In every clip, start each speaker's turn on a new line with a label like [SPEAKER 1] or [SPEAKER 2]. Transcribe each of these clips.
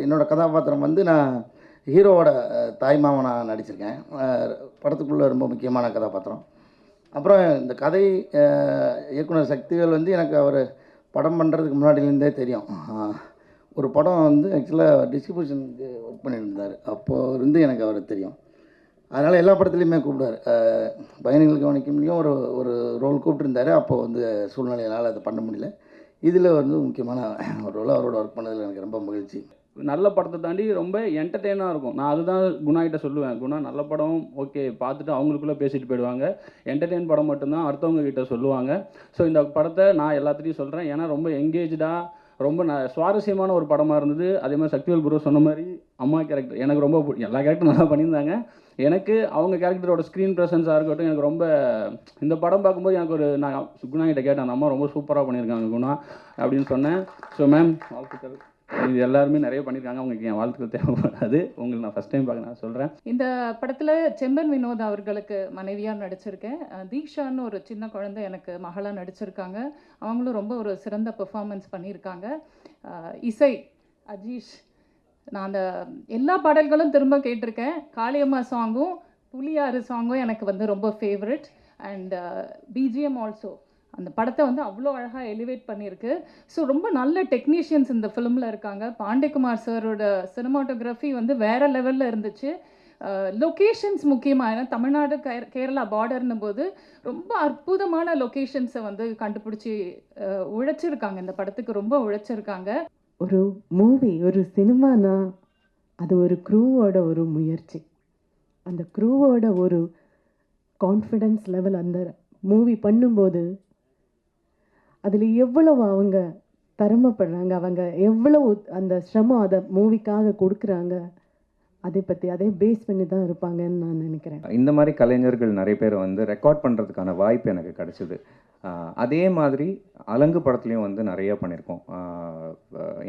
[SPEAKER 1] என்னோடய கதாபாத்திரம் வந்து நான் ஹீரோவோட தாய்மாமனாக நடிச்சிருக்கேன். படத்துக்குள்ளே ரொம்ப முக்கியமான கதாபாத்திரம். அப்புறம் இந்த கதை இயக்குனர் சக்திவேல் வந்து எனக்கு அவர் படம் பண்ணுறதுக்கு முன்னாடிலேருந்தே தெரியும். ஒரு படம் வந்து ஆக்சுவலாக டிஸ்ட்ரிபியூஷனுக்கு ஒர்க் பண்ணியிருந்தார். அப்போது இருந்து எனக்கு அவர் தெரியும். அதனால் எல்லா படத்துலையுமே கூப்பிடுவார். பயணிகள் கவனிக்கும்லேயும் ஒரு ஒரு ரோல் கூப்பிட்டுருந்தார். அப்போது வந்து சூழ்நிலையினால் அதை பண்ண முடியல. இதில் வந்து முக்கியமான ஒரு ரோல் அவரோட ஒர்க் பண்ணதில் எனக்கு ரொம்ப மகிழ்ச்சி.
[SPEAKER 2] நல்ல படத்தை தாண்டி ரொம்ப என்டர்டெயினாக இருக்கும். நான் அதுதான் குணா கிட்ட சொல்லுவேன். குணா நல்ல படம் ஓகே பார்த்துட்டு அவங்களுக்குள்ளே பேசிட்டு போயிடுவாங்க. என்டர்டெயின் படம் மட்டும்தான் அடுத்தவங்க கிட்ட சொல்லுவாங்க. ஸோ இந்த படத்தை நான் எல்லாத்துலேயும் சொல்கிறேன். ஏன்னா ரொம்ப எங்கேஜாக ரொம்ப சுவாரஸ்யமான ஒரு படமாக இருந்தது. அதே மாதிரி சக்திவேல் ப்ரோ சொன்ன மாதிரி அம்மா கேரக்டர் எனக்கு ரொம்ப எல்லா கேரக்டரும் நல்லா பண்ணியிருந்தாங்க. எனக்கு அவங்க கேரக்டரோட ஸ்க்ரீன் ப்ரெசன்ஸாக இருக்கட்டும் எனக்கு ரொம்ப இந்த படம் பார்க்கும்போது எனக்கு ஒரு நான் குணா கிட்ட கேட்டேன், அந்த அம்மா ரொம்ப சூப்பராக பண்ணியிருக்காங்க குணா அப்படின்னு சொன்னேன். ஸோ மேம் வாழ்த்துக்கள். இது எல்லாருமே நிறைய பண்ணியிருக்காங்க. அவங்களுக்கு என் வாழ்த்துக்கள் தேவைப்படாது. உங்களுக்கு நான் ஃபஸ்ட் டைம் பார்க்க நான் சொல்கிறேன்.
[SPEAKER 3] இந்த படத்தில் செம்பன் வினோத் அவர்களுக்கு மனைவியாக நடிச்சிருக்கேன். தீக்ஷான்னு ஒரு சின்ன குழந்தை எனக்கு மகளாக நடிச்சிருக்காங்க. அவங்களும் ரொம்ப ஒரு சிறந்த பெர்ஃபார்மன்ஸ் பண்ணியிருக்காங்க. இசை அஜீஷ். நான் அந்த எல்லா பாடல்களும் திரும்ப கேட்டிருக்கேன். காளியம்மா சாங்கும் புலியாறு சாங்கும் எனக்கு வந்து ரொம்ப ஃபேவரட். அண்ட் பிஜிஎம் ஆல்சோ அந்த படத்தை வந்து அவ்வளோ அழகாக எலிவேட் பண்ணியிருக்கு. ஸோ ரொம்ப நல்ல டெக்னீஷியன்ஸ் இந்த ஃபிலிமில் இருக்காங்க. பாண்டியகுமார் சாரோட சினிமாட்டோகிராஃபி வந்து வேறு லெவலில் இருந்துச்சு. லொக்கேஷன்ஸ் முக்கியமாக, ஏன்னா தமிழ்நாடு கேரளா பார்டர்னும் போது ரொம்ப அற்புதமான லொக்கேஷன்ஸை வந்து கண்டுபிடிச்சி உழைச்சிருக்காங்க. இந்த படத்துக்கு ரொம்ப உழைச்சிருக்காங்க.
[SPEAKER 4] ஒரு மூவி, ஒரு சினிமானா அது ஒரு க்ரூவோட ஒரு முயற்சி. அந்த க்ரூவோட ஒரு கான்ஃபிடென்ஸ் லெவல் அந்த மூவி பண்ணும்போது அதில் எவ்வளவு அவங்க திறமைப்படுறாங்க, அவங்க எவ்வளவு அந்த சிரமம் அதை மூவிக்காக கொடுக்குறாங்க, அதை பற்றி அதே பேஸ் பண்ணி தான் இருப்பாங்கன்னு நான் நினைக்கிறேன்.
[SPEAKER 5] இந்த மாதிரி கலைஞர்கள் நிறைய பேர் வந்து ரெக்கார்ட் பண்ணுறதுக்கான வாய்ப்பு எனக்கு கிடச்சிது. அதே மாதிரி அலங்கு படத்துலையும் வந்து நிறையா பண்ணியிருக்கோம்.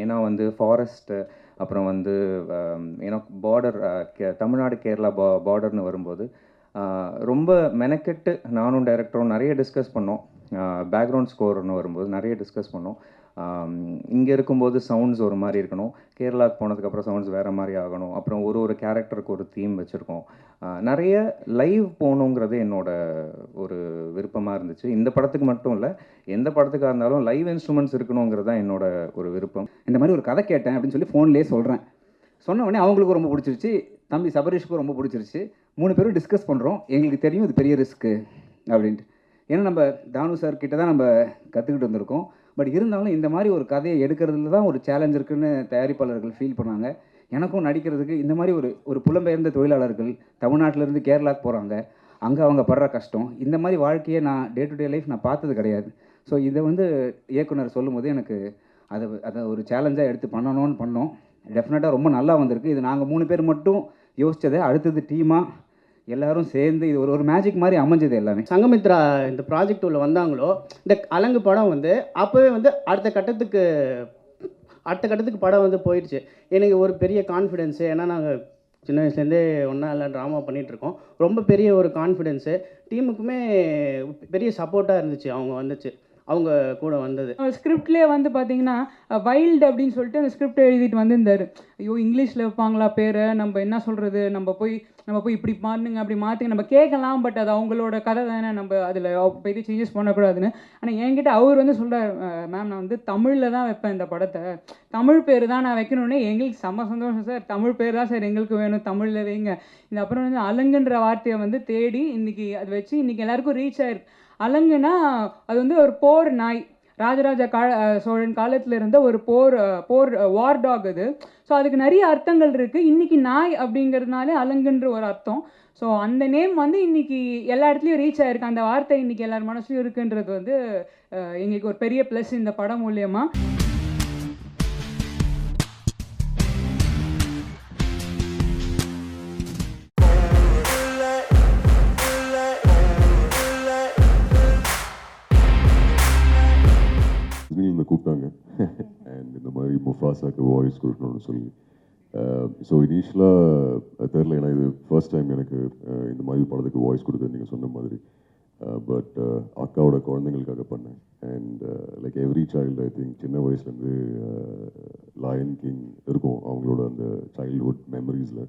[SPEAKER 5] ஏன்னா வந்து ஃபாரஸ்ட்டு அப்புறம் வந்து ஏன்னா பார்டர் தமிழ்நாடு கேரளா பார்டர்னு வரும்போது ரொம்ப மெனக்கெட்டு நானும் டைரக்டரும் நிறைய டிஸ்கஸ் பண்ணோம். பேக்ரவுண்ட் ஸ்கோர்னு வரும்போது நிறைய டிஸ்கஸ் பண்ணோம். இங்கே இருக்கும்போது சவுண்ட்ஸ் ஒரு மாதிரி இருக்கணும், கேரளாவுக்கு போனதுக்கப்புறம் சவுண்ட்ஸ் வேறு மாதிரி ஆகணும், அப்புறம் ஒரு ஒரு கேரக்டருக்கு ஒரு தீம் வச்சுருக்கோம். நிறைய லைவ் போகணுங்கிறது என்னோட ஒரு விருப்பமாக இருந்துச்சு. இந்த படத்துக்கு மட்டும் இல்லை, எந்த படத்துக்காக இருந்தாலும் லைவ் இன்ஸ்ட்ருமெண்ட்ஸ் இருக்கணுங்கிறது தான் என்னோட ஒரு விருப்பம்.
[SPEAKER 6] இந்த மாதிரி ஒரு கதை கேட்டேன் அப்படின்னு சொல்லி ஃபோன்லேயே சொல்கிறேன். சொன்ன உடனே அவங்களுக்கும் ரொம்ப பிடிச்சிருச்சு, தம்பி சபரீஷுக்கும் ரொம்ப பிடிச்சிருச்சு. 3 பேரும் டிஸ்கஸ் பண்ணுறோம். எங்களுக்கு தெரியும் இது பெரிய ரிஸ்க்கு அப்படின்ட்டு. ஏன்னா நம்ம தானு சார் கிட்ட தான் நம்ம கற்றுக்கிட்டு வந்திருக்கோம். பட் இருந்தாலும் இந்த மாதிரி ஒரு கதையை எடுக்கிறதுல தான் ஒரு சேலஞ்ச் இருக்குதுன்னு தயாரிப்பாளர்கள் ஃபீல் பண்ணாங்க. எனக்கும் நடிக்கிறதுக்கு இந்த மாதிரி ஒரு புலம்பெயர்ந்த தொழிலாளர்கள் தமிழ்நாட்டிலேருந்து கேரளாவுக்கு போகிறாங்க, அங்கே அவங்க படுற கஷ்டம், இந்த மாதிரி வாழ்க்கையை நான் டே டு டே லைஃப் நான் பார்த்தது கிடையாது. ஸோ இதை வந்து இயக்குனர் சொல்லும்போது எனக்கு அதை ஒரு சேலஞ்சாக எடுத்து பண்ணோம். டெஃபினட்டாக ரொம்ப நல்லா வந்திருக்கு. இது நாங்கள் 3 பேர் மட்டும் யோசித்ததை அடுத்தது டீமாக எல்லோரும் சேர்ந்து இது ஒரு மேஜிக் மாதிரி அமைஞ்சது எல்லாமே.
[SPEAKER 7] சங்கமித்ரா இந்த ப்ராஜெக்ட் உள்ள வந்தாங்களோ, இந்த அலங்கு படம் வந்து அப்போவே வந்து அடுத்த கட்டத்துக்கு படம் வந்து போயிடுச்சு. எனக்கு ஒரு பெரிய கான்ஃபிடென்ஸு. ஏன்னா நாங்கள் சின்ன வயசுலேருந்தே ஒன்றா எல்லாம் ட்ராமா பண்ணிகிட்ருக்கோம். ரொம்ப பெரிய ஒரு கான்ஃபிடென்ஸு. டீமுக்குமே பெரிய சப்போர்ட்டாக இருந்துச்சு அவங்க கூட வந்தது.
[SPEAKER 8] ஸ்கிரிப்ட்லேயே வந்து பார்த்தீங்கன்னா வைல்டு அப்படின்னு சொல்லிட்டு அந்த ஸ்கிரிப்ட் எழுதிட்டு வந்திருந்தார். ஐயோ இங்கிலீஷில் வைப்பாங்களா பேரை, நம்ம என்ன சொல்கிறது, நம்ம போய் இப்படி மாற்றுங்க அப்படி மாற்றுங்க நம்ம கேட்கலாம், பட் அது அவங்களோட கதை தானே, நம்ம அதில் பெரிய சேஞ்சஸ் பண்ணக்கூடாதுன்னு. ஆனால் என்கிட்ட அவர் வந்து சொல்கிறார், மேம் நான் வந்து தமிழில் தான் வைப்பேன் இந்த படத்தை, தமிழ் பேர் தான் நான் வைக்கணுன்னே. எங்களுக்கு செம்ம சந்தோஷம் சார், தமிழ் பேர் தான் சார் எங்களுக்கு வேணும், தமிழில் வைங்க. இந்த அப்புறம் வந்து அலங்குன்ற வார்த்தையை வந்து தேடி இன்றைக்கி அது வச்சு இன்றைக்கி எல்லாேருக்கும் ரீச் ஆயிருக்கு. அலங்குனா அது வந்து ஒரு போர் நாய், ராஜராஜ சோழன் காலத்தில் இருந்த ஒரு போர் வார் டாக் அது. ஸோ அதுக்கு நிறைய அர்த்தங்கள் இருக்குது. இன்றைக்கி நாய் அப்படிங்கிறதுனாலே அலங்குன்ற ஒரு அர்த்தம். ஸோ அந்த நேம் வந்து இன்றைக்கி எல்லா இடத்துலையும் ரீச் ஆகிருக்கு. அந்த வார்த்தை இன்றைக்கி எல்லார் மனசுலையும் இருக்குன்றது வந்து எங்களுக்கு ஒரு பெரிய ப்ளஸ் இந்த படம் மூலியமாக.
[SPEAKER 9] கூப்பிட்டாங்க அண்ட் இந்த மாதிரி முஃபாசாக்கு வாய்ஸ் கொடுக்கணும்னு சொல்லி. ஸோ இனிஷியலாக தெரில, ஏன்னா இது ஃபர்ஸ்ட் டைம் எனக்கு இந்த மாதிரி படத்துக்கு வாய்ஸ் கொடுத்து நீங்கள் சொன்ன மாதிரி. பட் அக்காவோட குழந்தைங்களுக்காக பண்ணேன். And like every child I think சின்ன வயசுலேருந்து லயன் கிங் இருக்கும் அவங்களோட அந்த சைல்ட்ஹுட் மெமரிஸில்.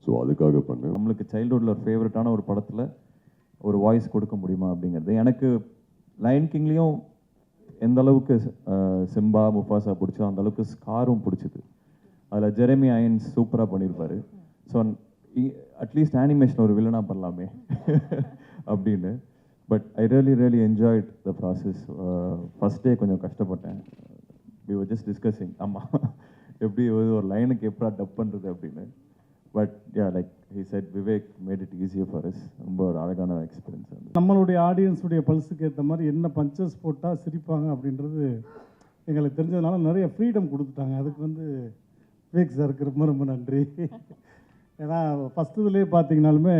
[SPEAKER 9] ஸோ அதுக்காக பண்ணேன்.
[SPEAKER 10] நம்மளுக்கு சைல்ட்ஹுட்டில் ஒரு ஃபேவரட்டான ஒரு படத்தில் ஒரு வாய்ஸ் கொடுக்க முடியுமா அப்படிங்கிறது. எனக்கு லயன் கிங்லேயும் எந்த அளவுக்கு சிம்பா முஃபாசா பிடிச்சோ அந்த அளவுக்கு ஸ்காரும் பிடிச்சிது. அதில் ஜெரமி ஐயன்ஸ் சூப்பராக பண்ணியிருப்பார். ஸோ அட்லீஸ்ட் அனிமேஷன் ஒரு வில்லனாக பண்ணலாமே அப்படின்னு. But I really enjoyed the process. First day கொஞ்சம் கஷ்டப்பட்டேன். வி வர் ஜஸ்ட் டிஸ்கஸிங் ஆமாம் எப்படி ஒரு லைனுக்கு எப்படா டப் பண்ணுறது அப்படின்னு. But yeah like he said Vivek made it easier for us. ரொம்ப ஒரு அழகான எக்ஸ்பீரியன்ஸ்.
[SPEAKER 11] நம்மளுடைய ஆடியன்ஸுடைய பல்ஸுக்கு ஏற்ற மாதிரி என்ன பஞ்சஸ் போட்டால் சிரிப்பாங்க அப்படின்றது எங்களுக்கு தெரிஞ்சதுனால நிறைய ஃப்ரீடம் கொடுத்துட்டாங்க. அதுக்கு விவேக் சாருக்கு ரொம்ப ரொம்ப நன்றி. ஏன்னா ஃபஸ்ட்டு இதுலேயே பார்த்தீங்கனாலுமே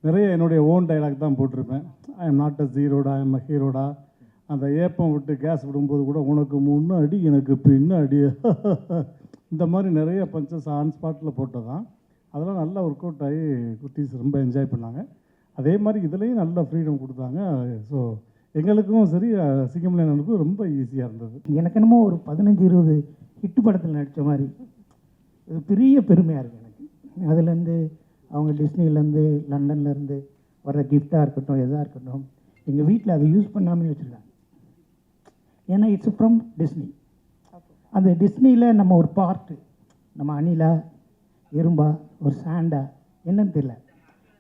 [SPEAKER 11] நிறைய என்னுடைய ஓன் டைலாக் தான் போட்டிருப்பேன். ஐ எம் நாட் அ ஜீரோடா, ஐ எம் அ ஹீரோடா. அந்த ஏப்பம் விட்டு கேஸ் விடும்போது கூட உனக்கு முன்னாடி எனக்கு பின்னாடி இந்த மாதிரி நிறைய பஞ்சஸ் ஆன் ஸ்பாட்டில் போட்டதான். அதெல்லாம் நல்லா ஒர்க் அவுட் ஆகி குட்டீஸ் ரொம்ப என்ஜாய் பண்ணாங்க. அதே மாதிரி இதுலேயும் நல்ல ஃப்ரீடம் கொடுத்தாங்க. ஸோ எங்களுக்கும் சரி சிங்கம்லேனுக்கும் ரொம்ப ஈஸியாக இருந்தது.
[SPEAKER 12] எனக்கு என்னமோ ஒரு 15-20 ஹிட்டு படத்தில் நடித்த மாதிரி இது பெரிய பெருமையாக இருக்குது எனக்கு. அதுலேருந்து அவங்க டிஸ்னிலேருந்து லண்டன்லேருந்து வர்ற கிஃப்டாக இருக்கட்டும் எதாக இருக்கட்டும் எங்கள் வீட்டில் அதை யூஸ் பண்ணாமல் வச்சுருக்காங்க. ஏன்னா இட்ஸ் ஃப்ரம் டிஸ்னி. அந்த டிஸ்னியில் நம்ம ஒரு பார்ட்டு, நம்ம அணிலா எறும்பா ஒரு சாண்டா என்னன்னு தெரியல,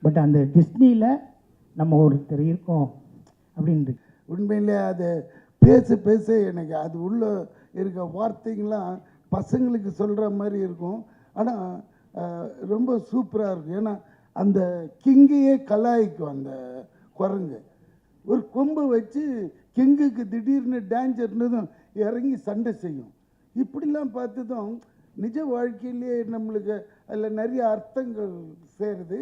[SPEAKER 12] பட் அந்த டிஸ்னியில் நம்ம ஒருத்தர் இருக்கோம் அப்படின்னு.
[SPEAKER 13] உண்மையிலே அது பேச எனக்கு அது உள்ளே இருக்க வார்த்தைங்களாம் பசங்களுக்கு சொல்கிற மாதிரி இருக்கும். ஆனால் ரொம்ப சூப்பராக இருக்கும். ஏன்னா அந்த கிங்கையே கலாய்க்கும் அந்த குரங்கு. ஒரு கொம்பை வச்சு கிங்குக்கு திடீர்னு டேஞ்சர்னதும் இறங்கி சண்டை செய்யும். இப்படிலாம் பார்த்ததும் நிஜ வாழ்க்கையிலே நம்மளுக்கு அதில் நிறைய அர்த்தங்கள் சேருது.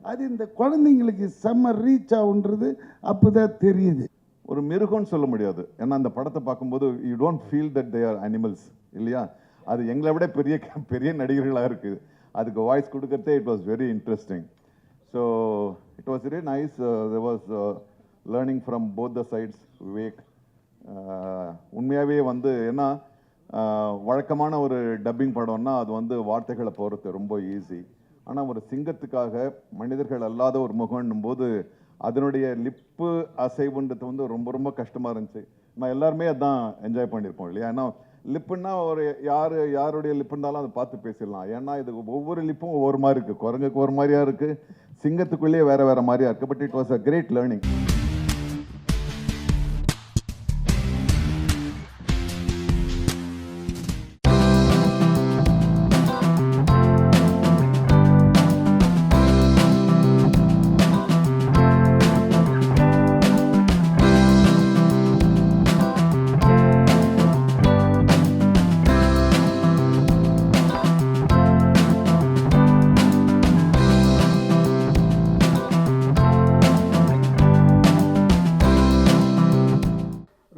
[SPEAKER 13] அது இந்த குழந்தைங்களுக்கு செம்ம ரீச் ஆகுன்றது அப்போ தான் தெரியுது.
[SPEAKER 14] ஒரு மிருகம்னு சொல்ல முடியாது. ஏன்னா அந்த படத்தை பார்க்கும்போது you don't feel that they are animals இல்லையா. அது எங்களை விட பெரிய நடிகர்களாக இருக்குது. அதுக்கு வாய்ஸ் கொடுக்கறதே it was very interesting. So it was very nice. There was learning from both the sides. Vivek உண்மையாகவே ஏன்னா வழக்கமான ஒரு டப்பிங் படம்னா அது வார்த்தைகளை போகிறது ரொம்ப ஈஸி. ஆனால் ஒரு சிங்கத்துக்காக மனிதர்கள் அல்லாத ஒரு முகம்னும் போது அதனுடைய லிப்பு அசைவுன்றது ரொம்ப ரொம்ப கஷ்டமாக இருந்துச்சு. நம்ம எல்லாருமே அதான் என்ஜாய் பண்ணியிருப்போம் இல்லையா. ஏன்னா லிப்புன்னா ஒரு யாருடைய லிப்பு இருந்தாலும் அதை பார்த்து பேசிடலாம். ஏன்னா இது ஒவ்வொரு லிப்பும் ஒவ்வொரு மாதிரி இருக்குது. குரங்குக்கு ஒரு மாதிரியா இருக்குது, சிங்கத்துக்குள்ளேயே வேறு மாதிரியா இருக்குது. But it was a great learning.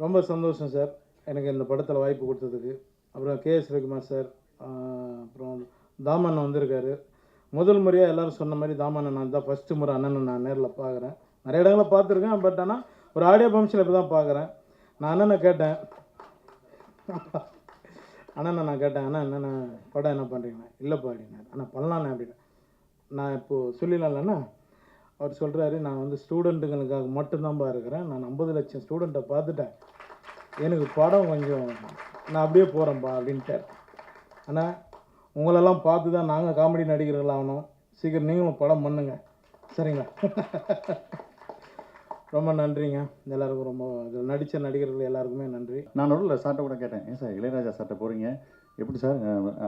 [SPEAKER 11] ரொம்ப சந்தோஷம் சார் எனக்கு இந்த படத்தில் வாய்ப்பு கொடுத்ததுக்கு. அப்புறம் கேஎஸ் ரகுமார் சார், அப்புறம் தாமண்ணன் வந்திருக்காரு. முதல் முறையாக எல்லோரும் சொன்ன மாதிரி தாமண்ணன் நான் தான் ஃபஸ்ட்டு முறை அண்ணனை நான் நேரில் பார்க்குறேன். நிறைய இடங்களை பார்த்துருக்கேன், பட் ஆனால் ஒரு ஆடியோ ஃபங்க்ஷனில் இப்போ தான் பார்க்குறேன். நான் அண்ணனை கேட்டேன், அண்ணா என்னென்ன படம் என்ன பண்ணுறீங்கண்ணா? இல்லைப்பா அப்படின்னா. ஆனால் பண்ணலாண்ணே அப்படின்னு. நான் இப்போது சொல்லிடலாம்லண்ணா. அவர் சொல்கிறாரு, நான் ஸ்டூடெண்ட்டுங்களுக்காக மட்டும்தான்ப்பா இருக்கிறேன். நான் 50 லட்சம் ஸ்டூடெண்ட்டை பார்த்துட்டேன், எனக்கு படம் கொஞ்சம் நான் அப்படியே போகிறேன்ப்பா அப்படின்ட்டார். ஆனால் உங்களெல்லாம் பார்த்து தான் நாங்கள் காமெடி நடிகர்கள் ஆகணும். சீக்கிரம் நீங்களும் படம் பண்ணுங்க சரிங்களா? ரொம்ப நன்றிங்க எல்லாருக்கும். ரொம்ப இதில் நடித்த நடிகர்கள் எல்லாருக்குமே நன்றி.
[SPEAKER 15] நான் நடுவில் சார்ட்ட கூட கேட்டேன், ஏன் சார் இளையராஜா சார்ட்ட போகிறீங்க, எப்படி சார்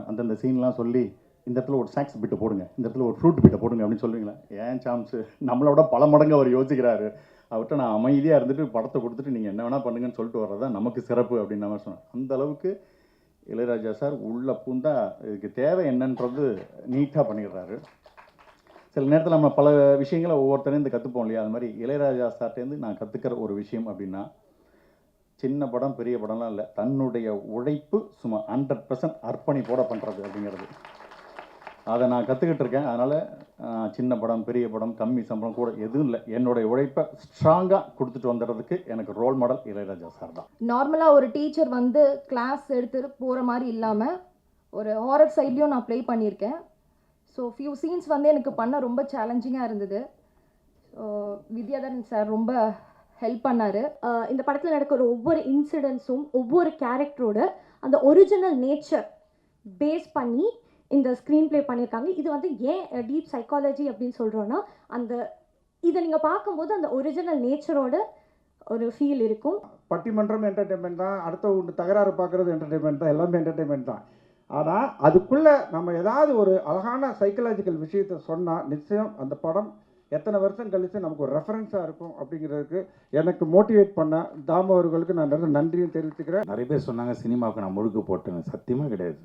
[SPEAKER 15] அந்தந்த சீன்லாம் சொல்லி இந்த இடத்துல ஒரு சாக்ஸ் பிட்டை போடுங்க, இந்த இடத்துல ஒரு ஃப்ரூட் பிட்டை போடுங்க அப்படின்னு சொல்லுவீங்களா? ஏன் சாம்ஸு, நம்மளோட பல மடங்கு அவர் யோசிக்கிறாரு. அவர்கிட்ட நான் அமைதியாக இருந்துட்டு படத்தை கொடுத்துட்டு நீங்கள் என்ன வேணால் பண்ணுங்கன்னு சொல்லிட்டு வர்றது தான் நமக்கு சிறப்பு அப்படின்னு நான் சொன்னேன். அந்த அளவுக்கு இளையராஜா சார் உள்ள பூந்தா இதுக்கு தேவை என்னன்றது நீட்டாக பண்ணிடுறாரு. சில நேரத்தில் நம்ம பல விஷயங்களை ஒவ்வொருத்தரையும் கற்றுப்போம் இல்லையா. அது மாதிரி இளையராஜா சார்ட்டேருந்து நான் கற்றுக்கிற ஒரு விஷயம் அப்படின்னா, சின்ன படம் பெரிய படம்லாம் இல்லை, தன்னுடைய உழைப்பு சும்மா 100% அர்ப்பணிப்போட பண்ணுறது அப்படிங்கிறது. அதை நான் கற்றுக்கிட்டு இருக்கேன். அதனால் சின்ன படம், பெரிய படம், கம்மி சம்பளம் கூட எதுவும் இல்லை. என்னுடைய உழைப்பை ஸ்ட்ராங்காக கொடுத்துட்டு வந்துடுறதுக்கு எனக்கு ரோல் மாடல் இளையராஜா சார் தான்.
[SPEAKER 16] நார்மலாக ஒரு டீச்சர் வந்து கிளாஸ் எடுத்துகிட்டு போகிற மாதிரி இல்லாமல் ஒரு ஹாரர் சைட்லேயும் நான் ப்ளே பண்ணியிருக்கேன். ஸோ ஃபியூ சீன்ஸ் வந்து எனக்கு பண்ண ரொம்ப சேலஞ்சிங்காக இருந்தது. ஸோ வித்யாதரன் சார் ரொம்ப ஹெல்ப் பண்ணார்.
[SPEAKER 17] இந்த படத்தில் நடக்கிற ஒவ்வொரு இன்சிடென்ட்ஸும் ஒவ்வொரு கேரக்டரோட அந்த ஒரிஜினல் நேச்சர் பேஸ் பண்ணி இந்த ஸ்க்ரீன் ப்ளே பண்ணியிருக்காங்க. இது வந்து ஏன் டீப் சைக்காலஜி அப்படின்னு சொல்கிறோன்னா, அந்த இதை நீங்கள் பார்க்கும்போது அந்த ஒரிஜினல் நேச்சரோட ஒரு ஃபீல் இருக்கும்.
[SPEAKER 18] பட்டிமன்றம் என்டர்டெயின்மெண்ட் தான், அடுத்த ஒன்று தகராறு பார்க்குறது என்டர்டெயின்மெண்ட் தான், எல்லாமே என்டர்டெயின்மெண்ட் தான். ஆனால் அதுக்குள்ளே நம்ம ஏதாவது ஒரு அழகான சைக்கலாஜிக்கல் விஷயத்தை சொன்னால் நிச்சயம் அந்த படம் எத்தனை வருஷம் கழித்து நமக்கு ஒரு ரெஃபரன்ஸாக இருக்கும் அப்படிங்கிறதுக்கு எனக்கு மோட்டிவேட் பண்ண தாமு அவர்களுக்கு நான் நிறைய நன்றியும் தெரிவிச்சுக்கிறேன்.
[SPEAKER 19] நிறைய பேர் சொன்னாங்க சினிமாவுக்கு நான் முழுக்க போட்டேன்னு. சத்தியமாக கிடையாது.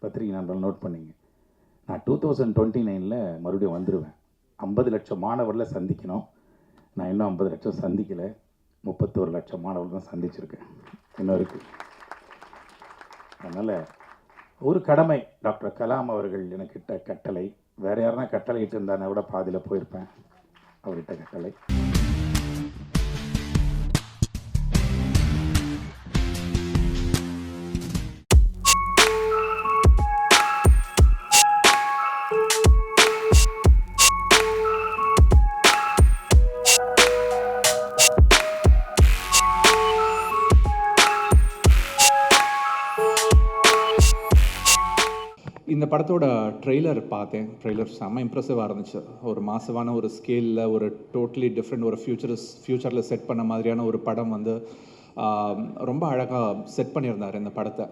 [SPEAKER 19] பத்திரிகை நண்பர்கள் நோட் பண்ணிங்க. நான் 2029 மறுபடியும் வந்துடுவேன். 50 லட்சம் மாணவர்களை சந்திக்கணும். நான் இன்னும் 50 லட்சம் சந்திக்கலை. 31 லட்சம் மாணவர்கள் தான் சந்திச்சிருக்கேன் இன்னும் இருக்குது. அதனால் ஒரு கடமை டாக்டர் கலாம் அவர்கள் எனக்கிட்ட கட்டளை. வேறு யாருன்னா கட்டளை இட்டு இருந்தானே விட பாதியில் போயிருப்பேன். அவர்கிட்ட கட்டளை.
[SPEAKER 20] இந்த படத்தோட ட்ரெய்லர் பார்த்தேன். ட்ரெய்லர் செம்ம இம்ப்ரெசிவாக இருந்துச்சு. ஒரு மாசமான ஒரு ஸ்கேலில் ஒரு டோட்டலி டிஃப்ரெண்ட் ஒரு ஃப்யூச்சரில் செட் பண்ண மாதிரியான ஒரு படம் வந்து ரொம்ப அழகாக செட் பண்ணியிருந்தார் இந்த படத்தை.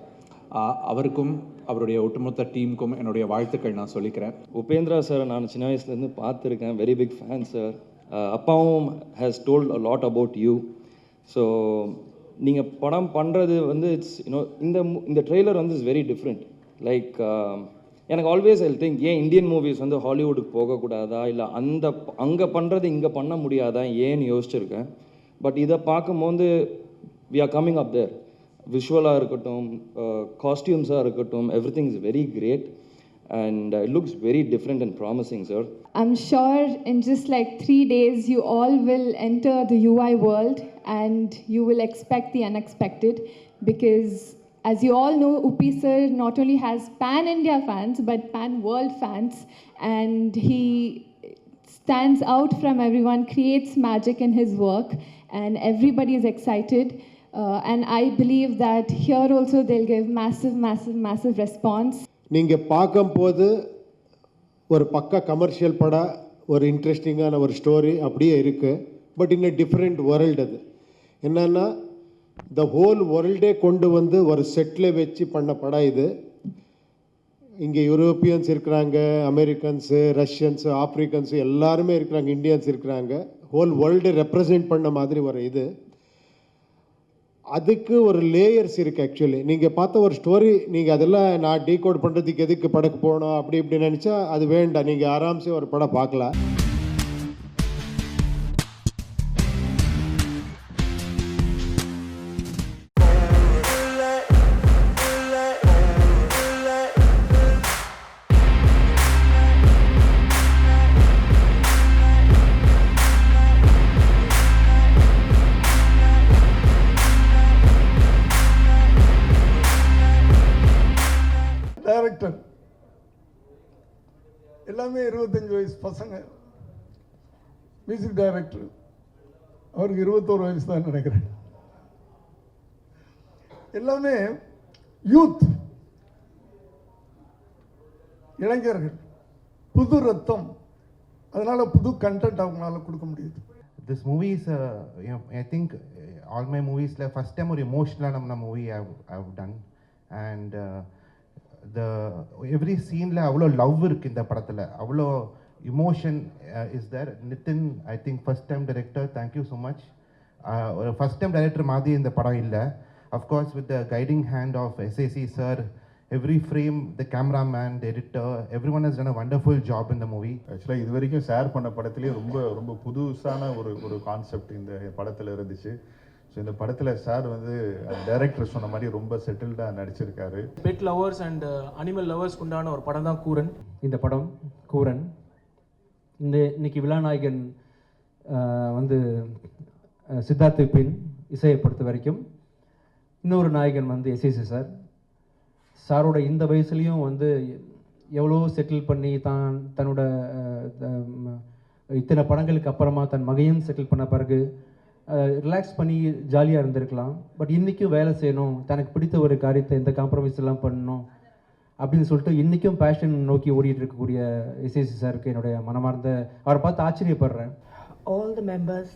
[SPEAKER 20] அவருக்கும் அவருடைய ஒட்டுமொத்த டீமுக்கும் என்னுடைய வாழ்த்துக்கள் நான் சொல்லிக்கிறேன்.
[SPEAKER 21] உபேந்திரா சார் நான் சின்ன வயசுலேருந்து பார்த்துருக்கேன். Very big fan sir. அப்பாவும் has told a lot about you. So நீங்கள் படம் பண்ணுறது வந்து இட்ஸ் இந்த ட்ரெய்லர் வந்து இட்ஸ் வெரி டிஃப்ரெண்ட். லைக் எனக்கு ஆல்வேஸ் ஐ திங்க் ஏன் இந்தியன் மூவிஸ் வந்து ஹாலிவுட்டுக்கு போகக்கூடாதா, இல்லை அங்கே பண்ணுறது இங்கே பண்ண முடியாதா ஏன்னு யோசிச்சிருக்கேன். பட் இதை பார்க்கும்போது we are coming up there. விஷுவலாக இருக்கட்டும், காஸ்டியூம்ஸாக இருக்கட்டும், everything is very great and it looks very different and promising, sir.
[SPEAKER 22] I'm sure in just like 3 days you all will enter the UI world and you will expect the unexpected, because as you all know, Upi sir not only has pan-India fans but pan-world fans, and he stands out from everyone, creates magic in his work, and everybody is excited. And I believe that here also they'll give massive response.
[SPEAKER 23] நீங்கள் பார்க்கும்போது ஒரு பக்கா commercial படம், ஒரு இன்ட்ரெஸ்டிங்கான ஒரு story அப்படியே இருக்குது. But in different world. அது என்னென்னா த ஹோல் வேர்ல்டே கொண்டு வந்து ஒரு செட்டில் வச்சு பண்ண படம் இது. இங்கே யூரோப்பியன்ஸ் இருக்கிறாங்க, அமெரிக்கன்ஸு, ரஷ்யன்ஸு, ஆப்ரிக்கன்ஸு எல்லாருமே இருக்கிறாங்க, இந்தியன்ஸ் இருக்கிறாங்க. ஹோல் வேர்ல்டு ரெப்ரசன்ட் பண்ண மாதிரி ஒரு இது. அதுக்கு ஒரு லேயர்ஸ் இருக்குது. ஆக்சுவலி நீங்கள் பார்த்த ஒரு ஸ்டோரி, நீங்கள் அதெல்லாம் நான் டீகோட் பண்ணுறதுக்கு எதுக்கு படக்கு போகணும் அப்படி இப்படி நினச்சா அது வேண்டாம். நீங்கள் ஆராம்சே ஒரு படம் பார்க்கலாம்.
[SPEAKER 13] டைரக்டர் எல்லாமே 25 வயசு பசங்க. மியூசிக் டைரக்டர் அவருக்கு 21 வயசு தான் நினைக்கிறேன். எல்லாமே யூத், இளைஞர்கள், புது ரத்தம். அதனால புது கண்டென்ட் அவங்களால கொடுக்க முடியுது.
[SPEAKER 24] This movie is, I think all my movies, like first time ஒரு emotional movie I've done, and every சீனில் அவ்வளோ லவ் இருக்குது இந்த படத்தில், அவ்வளோ emotion is there. Nithin I think first time director, thank you so much. ஒரு ஃபஸ்ட் டைம் டைரக்டர் மாதிரி இந்த படம் இல்லை. Of course with the guiding hand of SAC sir, every frame, the cameraman, the editor, everyone has done a wonderful job இந்த movie.
[SPEAKER 14] ஆக்சுவலாக இது வரைக்கும் share பண்ண படத்துலேயே ரொம்ப ரொம்ப புதுசான ஒரு கான்செப்ட் இந்த படத்தில் இருந்துச்சு.
[SPEAKER 1] ஸோ இந்த படத்தில் சார் வந்து டைரக்டர் சொன்ன மாதிரி ரொம்ப செட்டில்டாக நடிச்சிருக்காரு.
[SPEAKER 2] பெட் லவர்ஸ் அண்ட் அனிமல் லவர்ஸ்க்கு உண்டான ஒரு படம் தான் கூரன். இந்த படம் கூரன் இன்னைக்கு விழாநாயகன் வந்து சித்தார்த் விபின் இசையை பொறுத்த வரைக்கும், இன்னொரு நாயகன் வந்து எஸ்ஏசி சார். சாரோட இந்த வயசுலேயும் வந்து எவ்வளோ செட்டில் பண்ணி தன்னோட இத்தனை படங்களுக்கு அப்புறமா தன் மகையும் செட்டில் பண்ண பிறகு ரிலாக்ஸ் பண்ணி ஜாலியாக இருந்திருக்கலாம். பட் இன்றைக்கும் வேலை செய்யணும், தனக்கு பிடித்த ஒரு காரியத்தை எந்த காம்ப்ரமைஸ் எல்லாம் பண்ணணும் அப்படின்னு சொல்லிட்டு இன்றைக்கும் பேஷன் நோக்கி ஓடிட்டு இருக்கக்கூடிய எஸ்ஏசி சாருக்கு என்னுடைய மனமார்ந்த, அவரை பார்த்து ஆச்சரியப்படுறேன்.
[SPEAKER 3] All the members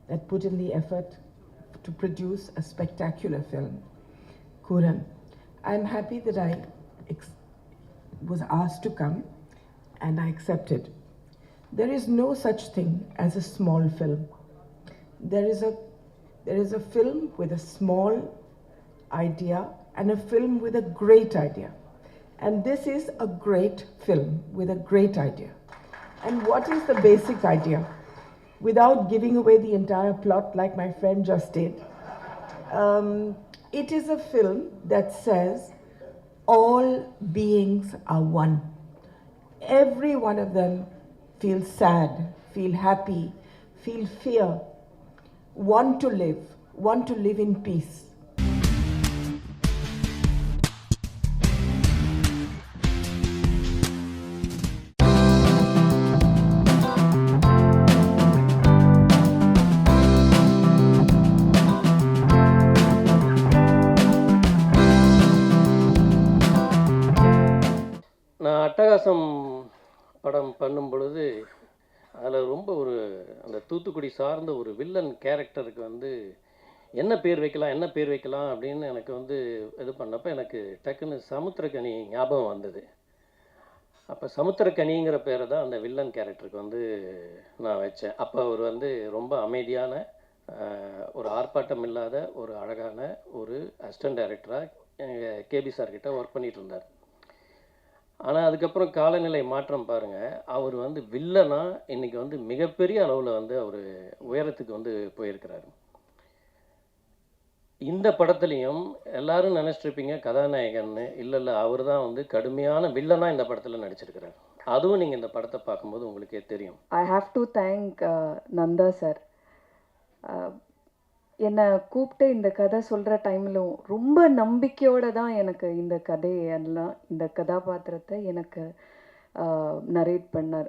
[SPEAKER 3] that put in the effort to produce a spectacular film, Kuran. I'm happy that I was asked to come and I accepted. There is no such thing as a small film. There is a film with a small idea and a film with a great idea. And this is a great film with a great idea. And what is the basic idea? Without giving away the entire plot like my friend just did, it is a film that says all beings are one. Every one of them feel sad, feel happy, feel fear, want to live in peace.
[SPEAKER 4] நான் அட்டகாசம் படம் பண்ணும் பொழுது அதில் ரொம்ப ஒரு அந்த தூத்துக்குடி சார்ந்த ஒரு வில்லன் கேரக்டருக்கு வந்து என்ன பேர் வைக்கலாம் அப்படின்னு எனக்கு வந்து இது பண்ணப்போ எனக்கு டக்குன்னு சமுத்திரக்கனி ஞாபகம் வந்தது. அப்போ சமுத்திரக்கனிங்கிற பேரை தான் அந்த வில்லன் கேரக்டருக்கு வந்து நான் வச்சேன். அப்போ அவர் வந்து ரொம்ப அமைதியான, ஒரு ஆர்ப்பாட்டம் இல்லாத, ஒரு அழகான ஒரு அசிஸ்டன்ட் டைரக்டராக எங்கள் கேபி சார்கிட்ட ஒர்க் பண்ணிகிட்டு இருந்தார். ஆனால் அதுக்கப்புறம் காலநிலை மாற்றம் பாருங்கள், அவர் வந்து வில்லனா இன்றைக்கி வந்து மிகப்பெரிய அளவில் வந்து அவர் உயரத்துக்கு வந்து போயிருக்கிறாரு. இந்த படத்துலையும் எல்லாரும் நினச்சிட்ருப்பீங்க கதாநாயகன்னு, இல்லை அவர் தான் வந்து கடுமையான வில்லனாக இந்த படத்தில் நடிச்சிருக்கிறார். அதுவும் நீங்கள் இந்த படத்தை பார்க்கும்போது உங்களுக்கே தெரியும்.
[SPEAKER 25] I have to thank Nandha sir. என்னை கூப்பிட்டு இந்த கதை சொல்கிற டைமிலும் ரொம்ப நம்பிக்கையோடு தான் எனக்கு இந்த கதையெல்லாம், இந்த கதாபாத்திரத்தை எனக்கு நரேட் பண்ணார்.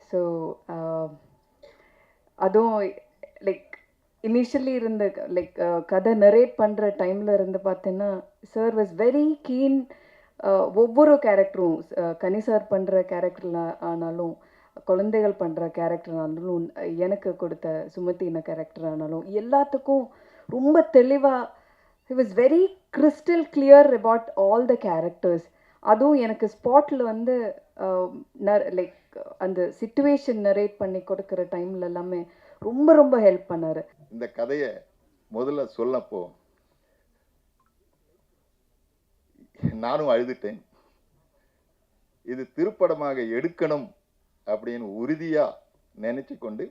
[SPEAKER 25] ஸோ அதுவும் லைக் இனிஷியலி இருந்த லைக் கதை நரேட் பண்ணுற டைமில் இருந்து பார்த்தீங்கன்னா சார் வாஸ் வெரி கீன். ஒவ்வொரு கேரக்டரும் கனி சார் பண்ணுற கேரக்டர் ஆனாலும், குழந்தைகள் பண்ணுற கேரக்டர்னாலும், எனக்கு கொடுத்த சுமத்தின கேரக்டர் ஆனாலும் எல்லாத்துக்கும் ரொம்ப தெளிவாக he was very crystal clear about all the characters. அதுவும் எனக்கு ஸ்பாட்டில் வந்து லைக் அந்த சிச்சுவேஷன் நரேட் பண்ணி கொடுக்குற டைமில் எல்லாமே ரொம்ப ரொம்ப ஹெல்ப் பண்ணார்.
[SPEAKER 14] இந்த கதையை முதல்ல சொல்லப்போ நானும் அழுதுட்டேன். இது திருப்படமாக எடுக்கணும் அப்படின்னு உறுதியாக நினச்சி கொண்டு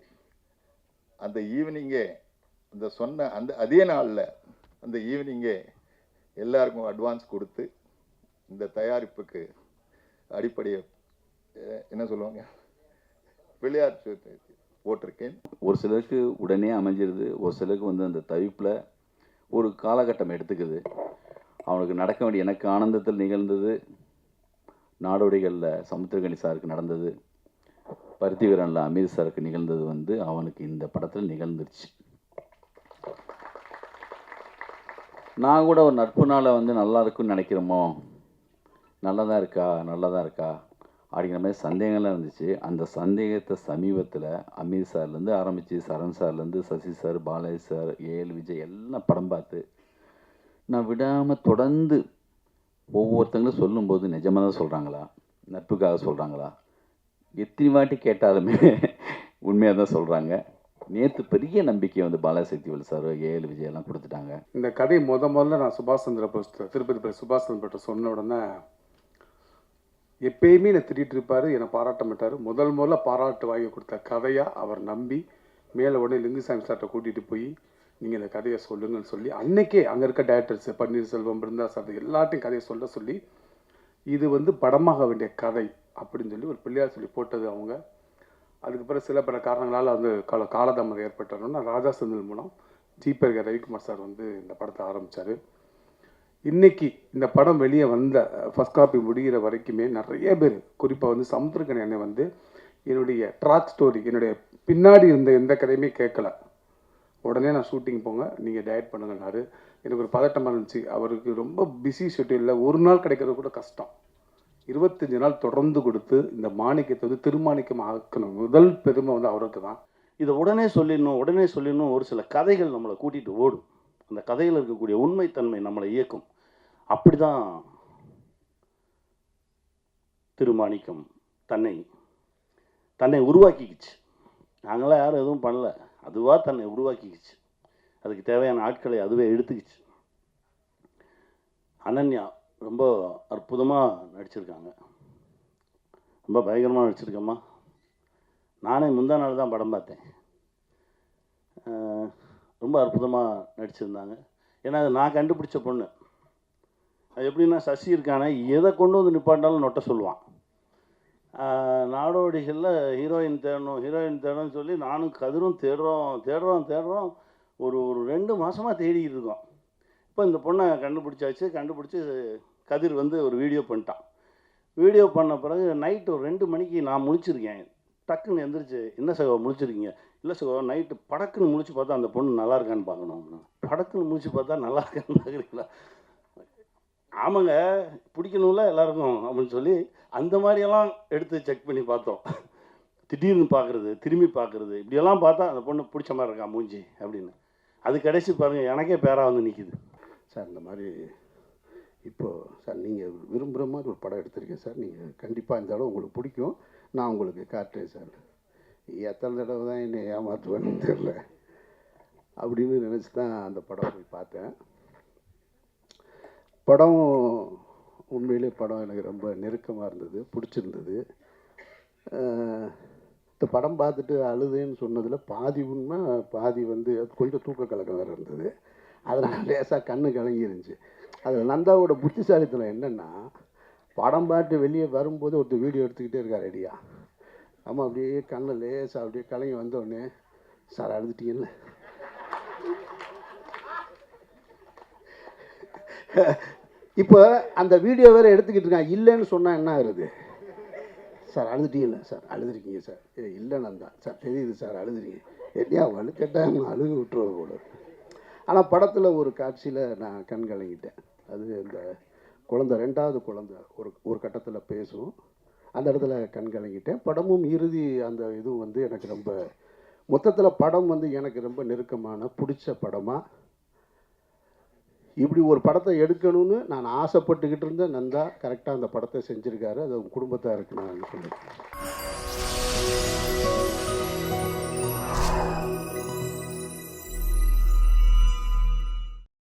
[SPEAKER 14] அந்த ஈவினிங்கே அந்த சொன்ன அதே நாளில் அந்த ஈவினிங்கே எல்லாருக்கும் அட்வான்ஸ் கொடுத்து இந்த தயாரிப்புக்கு அடிப்படையை என்ன சொல்லுவாங்க பிள்ளையார் போட்டிருக்கேன்.
[SPEAKER 26] ஒரு சிலருக்கு உடனே அமைஞ்சிருது, ஒரு சிலருக்கு வந்து அந்த தவிப்பில் ஒரு காலகட்டம் எடுத்துக்குது. அவனுக்கு நடக்க வேண்டிய எனக்கு ஆனந்தத்தில் நிகழ்ந்தது, நாடோடிகளில் சமுத்திரகனி சாருக்கு நடந்தது, பருத்தி வீரனில் அமீர் சாருக்கு நிகழ்ந்தது வந்து அவனுக்கு இந்த படத்தில் நிகழ்ந்துருச்சு. நான் கூட ஒரு நட்பு நாளை வந்து நல்லா இருக்குன்னு நினைக்கிறோமோ, நல்லதாக இருக்கா அப்படிங்கிற மாதிரி சந்தேகம்லாம் இருந்துச்சு. அந்த சந்தேகத்தை சமீபத்தில் அமீர் சார்லேருந்து ஆரம்பித்து சரண் சார்லேருந்து Sasi sir, Balaji sir, AL Vijay எல்லாம் படம் பார்த்து நான் விடாமல் தொடர்ந்து ஒவ்வொருத்தங்களும் சொல்லும்போது நிஜமாக தான் சொல்கிறாங்களா, நட்புக்காக சொல்கிறாங்களா, எத்தனை வாட்டி கேட்டாலுமே உண்மையாக தான் சொல்கிறாங்க. நேற்று பெரிய நம்பிக்கை வந்து பாலாசக்திவேல் சார், ஏஎல் விஜய் எல்லாம் கொடுத்துட்டாங்க.
[SPEAKER 27] இந்த கதை முதல்ல நான் சுபாஷ் சந்திர போஸ், திருப்பதி சுபாஷ் சந்திர போஸ் சொன்ன உடனே எப்பயுமே என்னை திட்டிகிட்டு இருப்பார், என்னை பாராட்ட மாட்டார். முதல்ல பாராட்டு வாங்கி கொடுத்த கதையாக அவர் நம்பி மேலே உடனே லிங்குசாமி சார்கிட்ட கூட்டிகிட்டு போய் நீங்கள் இந்த கதையை சொல்லுங்கன்னு சொல்லி அன்னைக்கே அங்கே இருக்க டேரக்டர்ஸ் பன்னீர்செல்வம், பிருந்தா சார் எல்லாத்தையும் கதையை சொல்லி இது வந்து படமாக வேண்டிய கதை அப்படின்னு சொல்லி ஒரு பிள்ளையார் சொல்லி போட்டது அவங்க. அதுக்கு பிறகு சில பல காரணங்களால் வந்து காலதாமதம் ஏற்பட்டோன்னா ராஜா செந்தில் மூலம் ஜிபே ரவிக்குமார் சார் வந்து இந்த படத்தை ஆரம்பித்தார். இன்றைக்கி இந்த படம் வெளியே வந்த ஃபஸ்ட் காப்பி முடிகிற வரைக்குமே நிறைய பேர், குறிப்பாக வந்து சமுத்திரக்கணி அண்ணன் வந்து என்னுடைய ட்ராக் ஸ்டோரி, என்னுடைய பின்னாடி இருந்த எந்த கதையுமே கேட்கல. உடனே நான் ஷூட்டிங் போங்க, நீங்கள் டயட் பண்ணுங்கன்னாரு. எனக்கு ஒரு பதட்டமாக இருந்துச்சு. அவருக்கு ரொம்ப பிஸி ஷெட்யூலில் ஒரு நாள் கிடைக்கிறது கூட கஷ்டம். 25 நாள் தொடர்ந்து கொடுத்து இந்த மாணிக்கத்தை வந்து திருமாணிக்கம் ஆக்கணும். முதல் பெருமை வந்து அவருக்கு தான்.
[SPEAKER 5] இதை உடனே சொல்லிடணும். ஒரு சில கதைகள் நம்மளை கூட்டிகிட்டு ஓடும். அந்த கதையில் இருக்கக்கூடிய உண்மைத்தன்மை நம்மளை இயக்கும். அப்படி தான் திருமாணிக்கம் தன்னை உருவாக்கிக்கிச்சு. நாங்களாம் யாரும் எதுவும் பண்ணல, அதுவாக தன்னை உருவாக்கிக்கிச்சு. அதுக்கு தேவையான ஆட்களை அதுவே எடுத்துக்கிச்சு. அனன்யா ரொம்ப அற்புதமாக நடிச்சிருக்காங்க, ரொம்ப பயங்கரமாக நடிச்சிருக்கம்மா. நானே முந்தா நாள் தான் படம் பார்த்தேன். ரொம்ப அற்புதமாக நடிச்சிருந்தாங்க. ஏன்னா அது நான் கண்டுபிடிச்ச பொண்ணு. அது எப்படின்னா சசி இருக்கானே எதை கொண்டு வந்து நிப்பாட்டினாலும் நொட்ட சொல்லுவான். நாடோடிகளில் ஹீரோயின் தேடணும்னு சொல்லி நானும் கதிரும் தேடுறோம். ஒரு 2 மாதமாக தேடிக்கிட்டு இருக்கோம். இப்போ இந்த பொண்ணை கண்டுபிடிச்சி கதிர் வந்து ஒரு வீடியோ பண்ணிட்டான். வீடியோ பண்ண பிறகு நைட்டு ஒரு 2 மணிக்கு நான் முழிச்சிருக்கேன். டக்குன்னு எந்திரிச்சு, என்ன சகோ முழிச்சிருக்கீங்க? இல்லை சகோ, நைட்டு படக்குன்னு முழிச்சு பார்த்தா அந்த பொண்ணு நல்லா இருக்கான்னு பார்க்கணும். படக்குன்னு முழிச்சு பார்த்தா நல்லா இருக்கான்னு பார்க்குறீங்களா? ஆமாங்க, பிடிக்கணும்ல எல்லாருக்கும் அப்படின்னு சொல்லி அந்த மாதிரியெல்லாம் எடுத்து செக் பண்ணி பார்த்தோம். திடீர்னு பார்க்குறது, திரும்பி பார்க்குறது, இப்படியெல்லாம் பார்த்தா அந்த பொண்ணு பிடிச்ச மாதிரி இருக்கா மூஞ்சி அப்படின்னு. அது கடைசி பாருங்கள், எனக்கே பேராக வந்து நிற்கிது.
[SPEAKER 6] சார் இந்த மாதிரி இப்போது சார் நீங்கள் விரும்புகிற மாதிரி ஒரு படம் எடுத்திருக்கேன் சார். நீங்கள் கண்டிப்பாக இந்த தடவை உங்களுக்கு பிடிக்கும், நான் உங்களுக்கு காட்டுறேன் சார். எத்தனை தடவை தான் என்னை ஏமாற்றுவேன்னு தெரில அப்படின்னு நினச்சி தான் அந்த படம் போய் பார்த்தேன். படம் உண்மையிலே படம் எனக்கு ரொம்ப நெருக்கமாக இருந்தது, பிடிச்சிருந்தது. இந்த படம் பார்த்துட்டு அழுதுன்னு சொன்னதில் பாதி உண்மை, பாதி வந்து கொஞ்சம் தூக்க கலக்கம் வேறு இருந்தது. அதனால் லேசாக கண்ணு கலங்கிருந்துச்சு. அதில் நந்தாவோட புத்திசாலித்தனம் என்னென்னா, படம் பார்த்து வெளியே வரும்போது ஒருத்தர் வீடியோ எடுத்துக்கிட்டே இருக்கார் ரெடியா. ஆமாம், அப்படியே கண்ணை லேசாக அப்படியே கலங்கி வந்தோடனே, சார் அழுதுட்டீங்கல்ல. இப்போ அந்த வீடியோ வேறு எடுத்துக்கிட்டு இருக்கான். இல்லைன்னு சொன்னால் என்ன ஆகுது? சார் அழுதுட்டீங்கல்ல, சார் அழுதுருக்கீங்க சார். இல்லை நந்தா சார், தெரியுது சார் அழுதுறீங்க. எப்படியா வலுக்கட்டாக அழுகு விட்டுருவோம் போல. ஆனால் படத்தில் ஒரு காட்சியில் நான் கண் கலங்கிட்டேன். அது இந்த குழந்தை, 2வது குழந்தை ஒரு கட்டத்தில் பேசும். அந்த இடத்துல கண் கலங்கிட்டேன். படமும் இறுதி அந்த இதுவும் வந்து எனக்கு ரொம்ப, மொத்தத்தில் படம் வந்து எனக்கு ரொம்ப நெருக்கமான பிடிச்ச படமாக. இப்படி ஒரு படத்தை எடுக்கணும்னு நான் ஆசைப்பட்டுக்கிட்டு இருந்தேன். நந்தா கரெக்டாக அந்த படத்தை செஞ்சுருக்காரு. அது குடும்பத்தாருக்கு நான் சொல்லுவேன்.